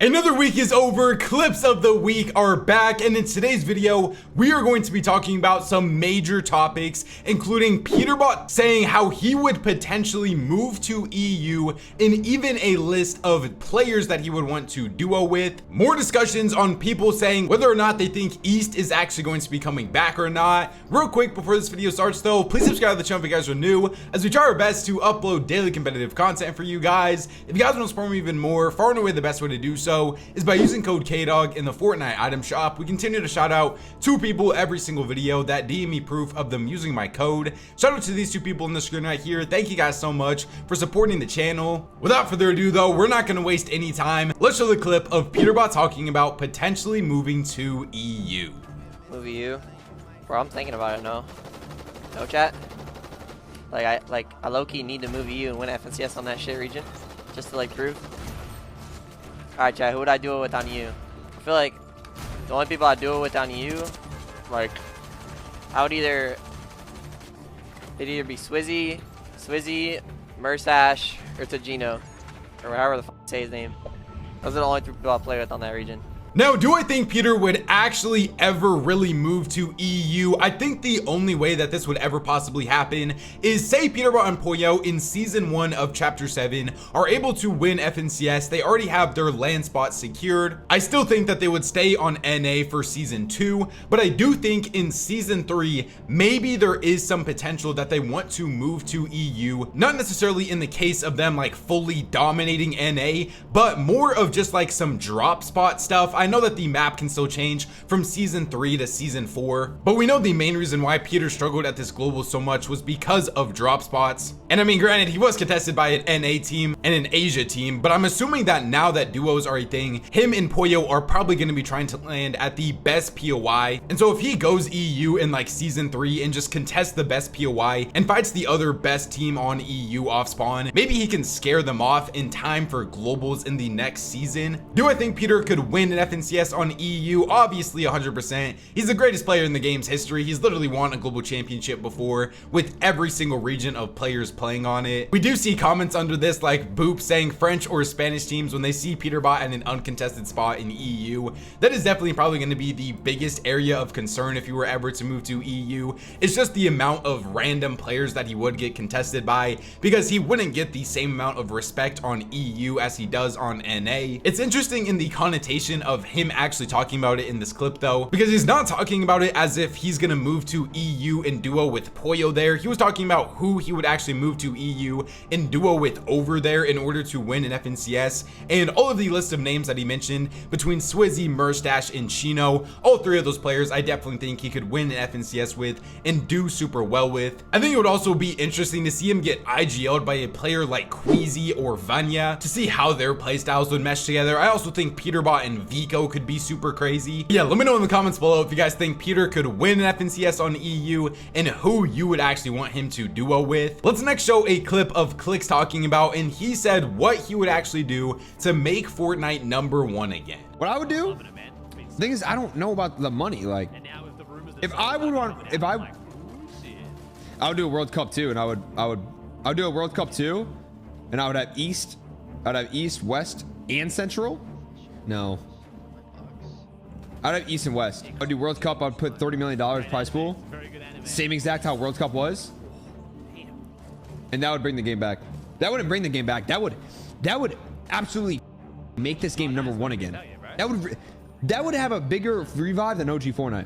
Another week is over, clips of the week are back, and in today's video, we are going to be talking about some major topics, including Peterbot saying how he would potentially move to EU, and even a list of players that he would want to duo with. More discussions on people saying whether or not they think East is actually going to be coming back or not. Real quick before this video starts though, please subscribe to the channel if you guys are new, as we try our best to upload daily competitive content for you guys. If you guys want to support me even more, far and away the best way to do so is by using code KDOG in the Fortnite item shop. We continue to shout out 2 people every single video that DM me proof of them using my code. Shout out to these 2 people on the screen right here. Thank you guys so much for supporting the channel. Without further ado though, we're not going to waste any time. Let's show the clip of Peterbot talking about potentially moving to EU. Move EU? Bro, I'm thinking about it. No chat. I low-key need to move EU and win FNCS on that shit region just to like prove. Alright, chat, who would I do it with on EU? I feel like the only people I do it with on EU, like, I would it'd either be Swizzy, Mursash, or Tajino, or however the fuck I say his name. Those are the only 3 people I play with on that region. Now, do I think Peter would actually ever really move to EU? I think the only way that this would ever possibly happen is say Peterbot and Poyo in season 1 of chapter 7 are able to win FNCS. They already have their land spot secured. I still think that they would stay on NA for season 2, but I do think in season 3, maybe there is some potential that they want to move to EU. Not necessarily in the case of them like fully dominating NA, but more of just like some drop spot stuff. I know that the map can still change from season 3 to season 4, but we know the main reason why Peter struggled at this global so much was because of drop spots. And I mean, granted, he was contested by an NA team and an Asia team, but I'm assuming that now that duos are a thing, him and Poyo are probably going to be trying to land at the best POI. And so if he goes EU in like season 3 and just contests the best POI and fights the other best team on EU off spawn, maybe he can scare them off in time for globals in the next season. Do I think Peter could win an FNCS on EU? Obviously 100%. He's the greatest player in the game's history. He's literally won a global championship before with every single region of players playing on it. We do see comments under this like Boop saying French or Spanish teams when they see Peterbot in an uncontested spot in EU. That is definitely probably going to be the biggest area of concern if you were ever to move to EU. It's just the amount of random players that he would get contested by, because he wouldn't get the same amount of respect on EU as he does on NA. It's interesting in the connotation of him actually talking about it in this clip though, because he's not talking about it as if he's gonna move to EU in duo with Poyo there. He was talking about who he would actually move to EU in duo with over there in order to win an FNCS, and all of the list of names that he mentioned between Swizzy, Murstash, and Chino, all 3 of those players I definitely think he could win an FNCS with and do super well with. I think it would also be interesting to see him get IGL'd by a player like Queasy or Vanya to see how their playstyles would mesh together. I also think Peterbot and Vico could be super crazy. Yeah, let me know in the comments below if you guys think Peter could win an FNCS on EU and who you would actually want him to duo with. Let's next show a clip of Clicks talking about, and he said what he would actually do to make Fortnite #1 again. What I would do? The thing is, I don't know about the money. Like, if I would do a World Cup too, and I would do a World Cup too, and I would have East, West, and Central. No, I'd have East and West. I'd do World Cup. I'd put $30 million prize pool, same exact how World Cup was, and that would bring the game back. That wouldn't bring the game back. That would absolutely make this game #1 again. That would have a bigger revive than OG Fortnite.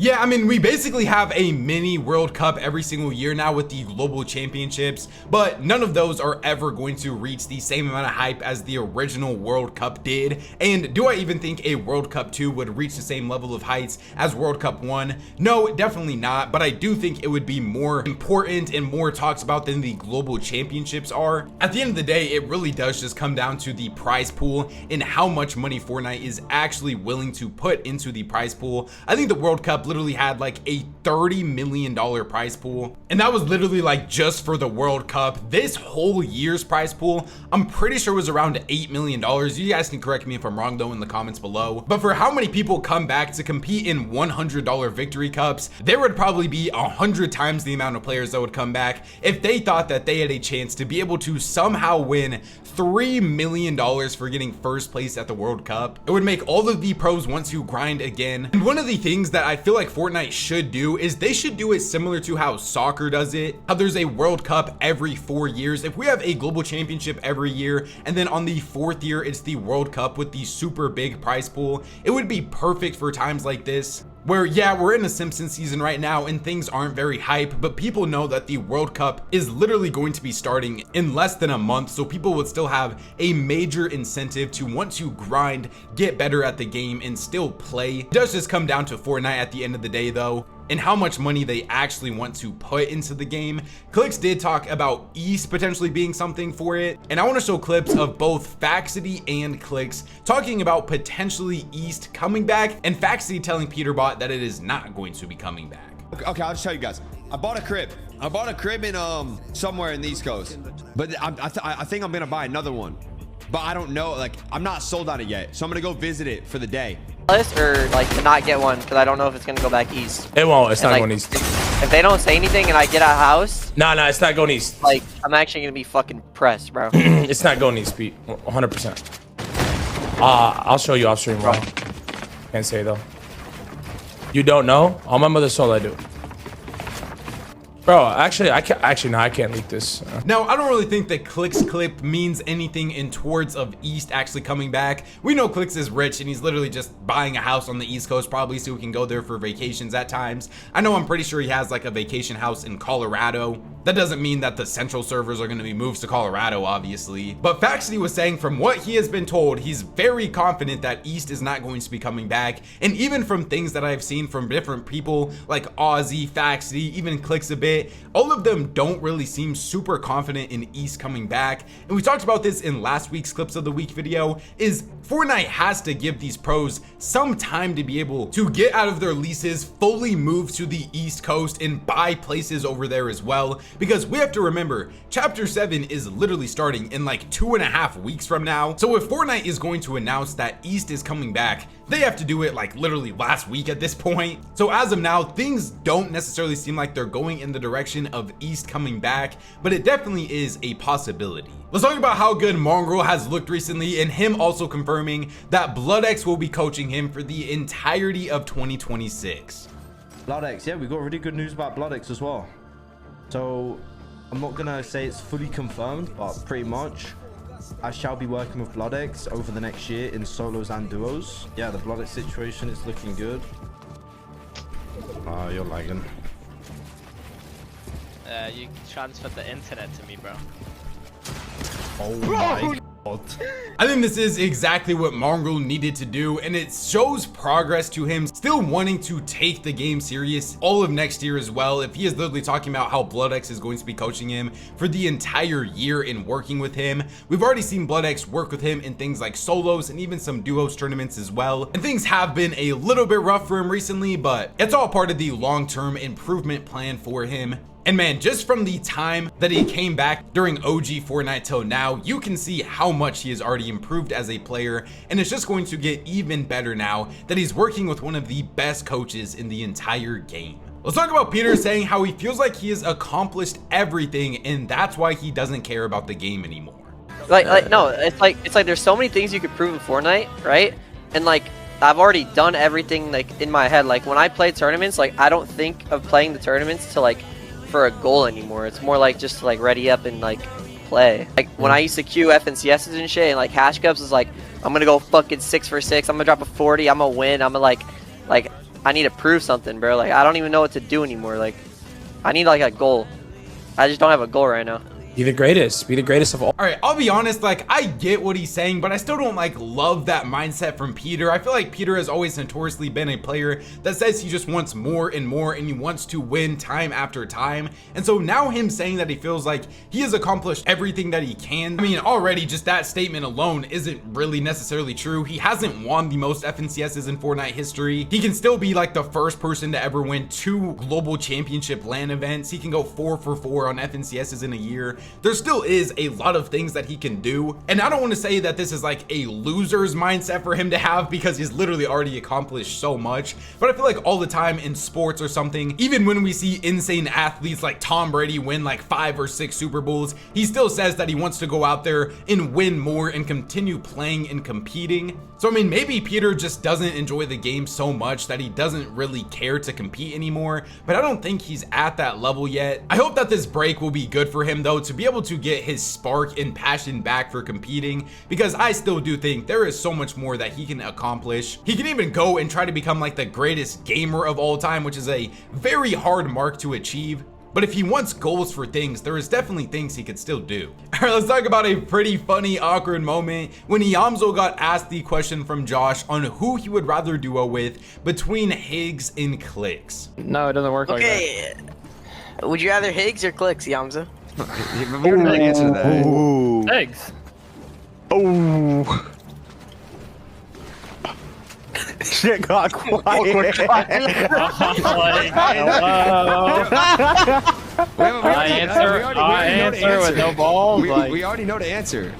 Yeah, I mean, we basically have a mini World Cup every single year now with the global championships, but none of those are ever going to reach the same amount of hype as the original World Cup did. And do I even think a World Cup 2 would reach the same level of heights as World Cup 1? No, definitely not, but I do think it would be more important and more talked about than the global championships are. At the end of the day, it really does just come down to the prize pool and how much money Fortnite is actually willing to put into the prize pool. I think the World Cup literally had like a $30 million prize pool, and that was literally like just for the World Cup. This whole year's prize pool, I'm pretty sure was around $8 million. You guys can correct me if I'm wrong though in the comments below. But for how many people come back to compete in $100 victory cups, there would probably be 100 times the amount of players that would come back if they thought that they had a chance to be able to somehow win $3 million for getting first place at the World Cup. It would make all of the pros want to grind again. And one of the things that I feel like Fortnite should do is they should do it similar to how soccer does it, how there's a World Cup every 4 years. If we have a global championship every year, and then on the 4th year it's the World Cup with the super big prize pool, it would be perfect for times like this, where yeah, we're in a Simpsons season right now and things aren't very hype, but people know that the World Cup is literally going to be starting in less than a month, so people would still have a major incentive to want to grind, get better at the game, and still play. It does just come down to Fortnite at the end of the day though, and how much money they actually want to put into the game. Clicks did talk about East potentially being something for it, and I want to show clips of both Faxity and Clicks talking about potentially East coming back, and Faxity telling Peterbot that it is not going to be coming back. Okay, I'll just tell you guys. I bought a crib. In somewhere in the East Coast, but I think I'm gonna buy another one, but I don't know. Like, I'm not sold on it yet, so I'm gonna go visit it for the day. Or like to not get one because I don't know if it's gonna go back east. It won't. It's And, not like, going east. If they don't say anything and I get a house, Nah, it's not going east. like I'm actually gonna be fucking pressed, bro. It's not going east, Pete. 100%. I'll show you off stream, bro. Can't say though. You don't know? On my mother's soul, I do. Bro, actually, I can't leak this. Now, I don't really think that Clicks clip means anything in towards of East actually coming back. We know Clicks is rich and he's literally just buying a house on the East Coast probably so he can go there for vacations at times. I'm pretty sure he has like a vacation house in Colorado. That doesn't mean that the central servers are going to be moved to Colorado, obviously. But Faxity was saying from what he has been told, he's very confident that East is not going to be coming back. And even from things that I've seen from different people like Ozzy, Faxity, even Clicks a bit, all of them don't really seem super confident in East coming back. And we talked about this in last week's Clips of the Week video, is Fortnite has to give these pros some time to be able to get out of their leases, fully move to the East Coast and buy places over there as well. Because we have to remember, Chapter 7 is literally starting in like 2.5 weeks from now. So if Fortnite is going to announce that East is coming back, they have to do it like literally last week at this point. So as of now, things don't necessarily seem like they're going in the direction of East coming back, but it definitely is a possibility. Let's talk about how good Mongrel has looked recently, and him also confirming that BloodX will be coaching him for the entirety of 2026. BloodX, yeah, we got really good news about BloodX as well. So I'm not gonna say it's fully confirmed, but pretty much I shall be working with BloodX over the next year in solos and duos. Yeah, the BloodX situation is looking good. You're lagging. You transferred the internet to me, bro. Oh my god. I think this is exactly what Mongrel needed to do, and it shows progress to him still wanting to take the game serious all of next year as well. If he is literally talking about how BloodX is going to be coaching him for the entire year and working with him. We've already seen BloodX work with him in things like solos and even some duos tournaments as well, and things have been a little bit rough for him recently, but it's all part of the long-term improvement plan for him. And man, just from the time that he came back during OG Fortnite till now, you can see how much he has already improved as a player, and it's just going to get even better now that he's working with one of the best coaches in the entire game. Let's talk about Peter saying how he feels like he has accomplished everything, and that's why he doesn't care about the game anymore. No, it's like there's so many things you could prove in Fortnite, right? And like I've already done everything like in my head. Like when I play tournaments, like I don't think of playing the tournaments to like for a goal anymore. It's more like just to like ready up and like play. Like when I used to queue FNCSs and shit and like hash cups, is like I'm gonna go fucking 6 for 6. I'm gonna drop a 40. I'm gonna win. I'm gonna like I need to prove something, bro. Like I don't even know what to do anymore. Like I need like a goal. I just don't have a goal right now. Be the greatest. Be the greatest of all. All right, I'll be honest, like, I get what he's saying, but I still don't like love that mindset from Peter. I feel like Peter has always notoriously been a player that says he just wants more and more, and he wants to win time after time. And so now him saying that he feels like he has accomplished everything that he can, I mean, already just that statement alone isn't really necessarily true. He hasn't won the most FNCSs in Fortnite history. He can still be like the first person to ever win 2 global championship LAN events. He can go 4 for 4 on FNCSs in a year. There still is a lot of things that he can do, and I don't want to say that this is like a loser's mindset for him to have, because he's literally already accomplished so much. But I feel like all the time in sports or something, even when we see insane athletes like Tom Brady win like 5 or 6 Super Bowls, he still says that he wants to go out there and win more and continue playing and competing. So I mean, maybe Peter just doesn't enjoy the game so much that he doesn't really care to compete anymore, but I don't think he's at that level yet. I hope that this break will be good for him though, to be able to get his spark and passion back for competing, because I still do think there is so much more that he can accomplish. He can even go and try to become like the greatest gamer of all time, which is a very hard mark to achieve. But if he wants goals for things, there is definitely things he could still do. All right, let's talk about a pretty funny, awkward moment when Yamzo got asked the question from Josh on who he would rather duo with between Higgs and Clicks. No, it doesn't work like that. Okay. Would you rather Higgs or Clicks, Yamza? We already know the answer to that. Eggs. Shit got quiet. I answer with no balls. We already know the answer.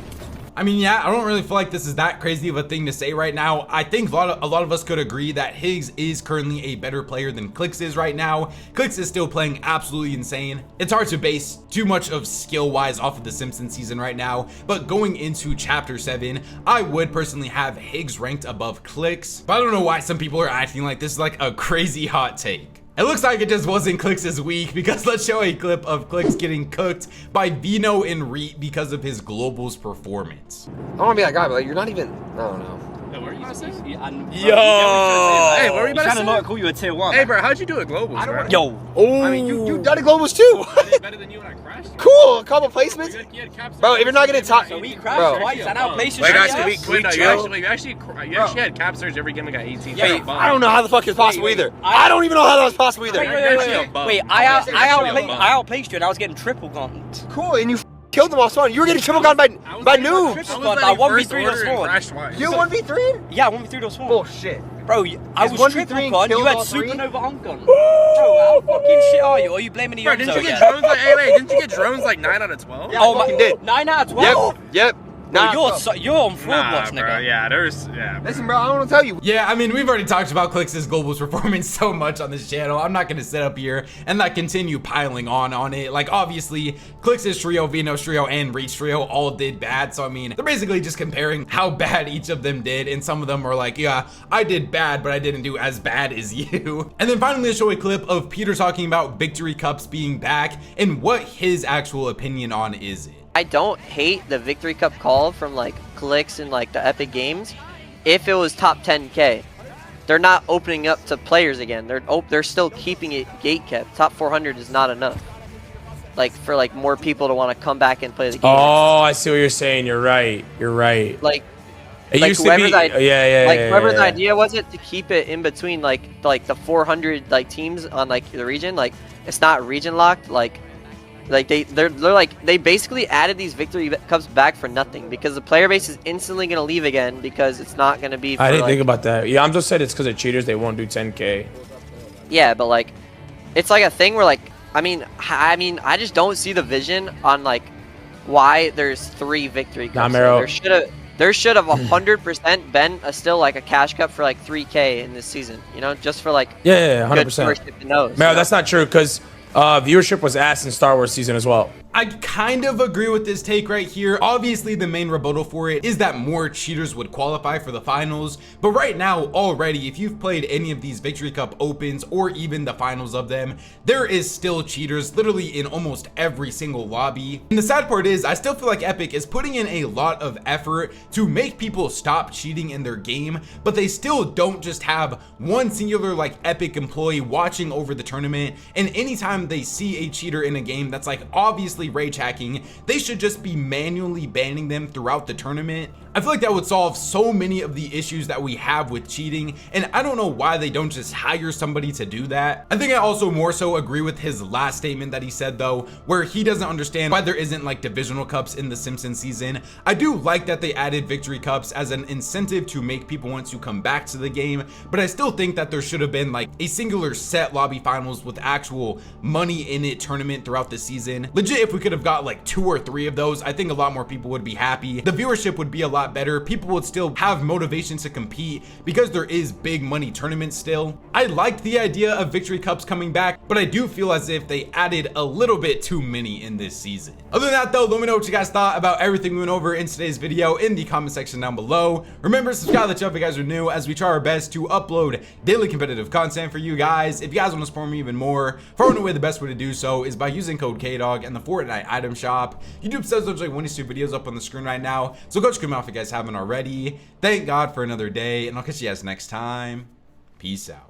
I mean, yeah, I don't really feel like this is that crazy of a thing to say right now. I think a lot of us could agree that Higgs is currently a better player than Clicks is right now. Clicks is still playing absolutely insane. It's hard to base too much of skill-wise off of the Simpsons season right now, but going into Chapter 7, I would personally have Higgs ranked above Clicks. But I don't know why some people are acting like this is like a crazy hot take. It looks like it just wasn't Clicks' week, because let's show a clip of Clicks getting cooked by Vino and Reet because of his globals performance. I don't want to be that guy, but like, you're not even. I don't know. What were you about to say? Yo! Hey, what were you about to say? Not call you a tier 1. Hey, bro, how'd you do at Globals, bro? Yo! I mean, you done it globals too. Better than you when I crashed? Cool, a couple placements. Bro, if you're not getting top, So we bro. twice. I now placed you. Wait, guys, you actually had cap surge every game. We got 18. Hey, I don't know how the fuck it's possible either. I don't even know how that was possible either. Wait, I outpaced you and I was getting triple gauntlet. Cool, and you killed them all spawn. You were getting triple gun by noobs. I 1v3 those spawn. You 1v3? Yeah, 1v3 those spawn. Bullshit. Bro, I was 1v3 triple gun, you killed had all three? supernova on gun. Bro, how fucking shit are you? Are you blaming the Bro, Yonzo didn't you get again? drones like, hey, wait, didn't you get drones like 9 out of 12? Yeah, I fucking did. 9 out of 12? Yep. Bro, you're on fraud blocks, bro, nigga. yeah, bro. Listen, bro, I don't want to tell you. Yeah, I mean, we've already talked about Clicks' globals performance so much on this channel. I'm not going to sit up here and like continue piling on it. Like, obviously, Clicks' trio, Vino's trio, and Reach's trio all did bad. So, I mean, they're basically just comparing how bad each of them did. And some of them are like, yeah, I did bad, but I didn't do as bad as you. And then finally, I'll show a clip of Peter talking about victory cups being back and what his actual opinion on is it. I don't hate the victory cup call from like Clicks and like the Epic Games if it was top 10k. They're not opening up to players again. They're still keeping it gate kept. Top 400 is not enough. Like for like more people to want to come back and play the game. Oh, I see what you're saying. You're right. You're right. Like it used to be. Whoever's idea was it to keep it in between like the 400 like teams on like the region. Like it's not region locked. Like they're like they basically added these victory cups back for nothing because the player base is instantly gonna leave again because it's not gonna be. For, I didn't think about that. Yeah, I'm just said it's because of cheaters. They won't do 10k. Yeah, but like, it's like a thing where like I mean I just don't see the vision on like why there's 3 victory cups. There should have 100% been still like a cash cup for like 3k in this season. You know, just for like 100%. No, that's not true because viewership was ass in Star Wars season as well. I kind of agree with this take right here. Obviously, the main rebuttal for it is that more cheaters would qualify for the finals. But right now, already, if you've played any of these Victory Cup Opens or even the finals of them, there is still cheaters literally in almost every single lobby. And the sad part is, I still feel like Epic is putting in a lot of effort to make people stop cheating in their game, but they still don't just have one singular like Epic employee watching over the tournament. And anytime they see a cheater in a game that's like obviously obviously rage hacking, they should just be manually banning them throughout the tournament. I feel like that would solve so many of the issues that we have with cheating, and I don't know why they don't just hire somebody to do that. I think I also more so agree with his last statement that he said though, where he doesn't understand why there isn't like divisional cups in the Simpsons season. I do like that they added victory cups as an incentive to make people want to come back to the game, but I still think that there should have been like a singular set lobby finals with actual money in it tournament throughout the season. Legit, if we could have got like 2 or 3 of those, I think a lot more people would be happy. The viewership would be a lot better. People would still have motivation to compete because there is big money tournaments still. I liked the idea of victory cups coming back, but I do feel as if they added a little bit too many in this season. Other than that though, let me know what you guys thought about everything we went over in today's video in the comment section down below. Remember, subscribe to the channel if you guys are new, as we try our best to upload daily competitive content for you guys. If you guys want to support me even more, far and away the best way to do so is by using code KDOG in the Fortnite item shop. YouTube says there's like 1 to 2 videos up on the screen right now, so go check them out if you guys haven't already. Thank God for another day, and I'll catch you guys next time. Peace out.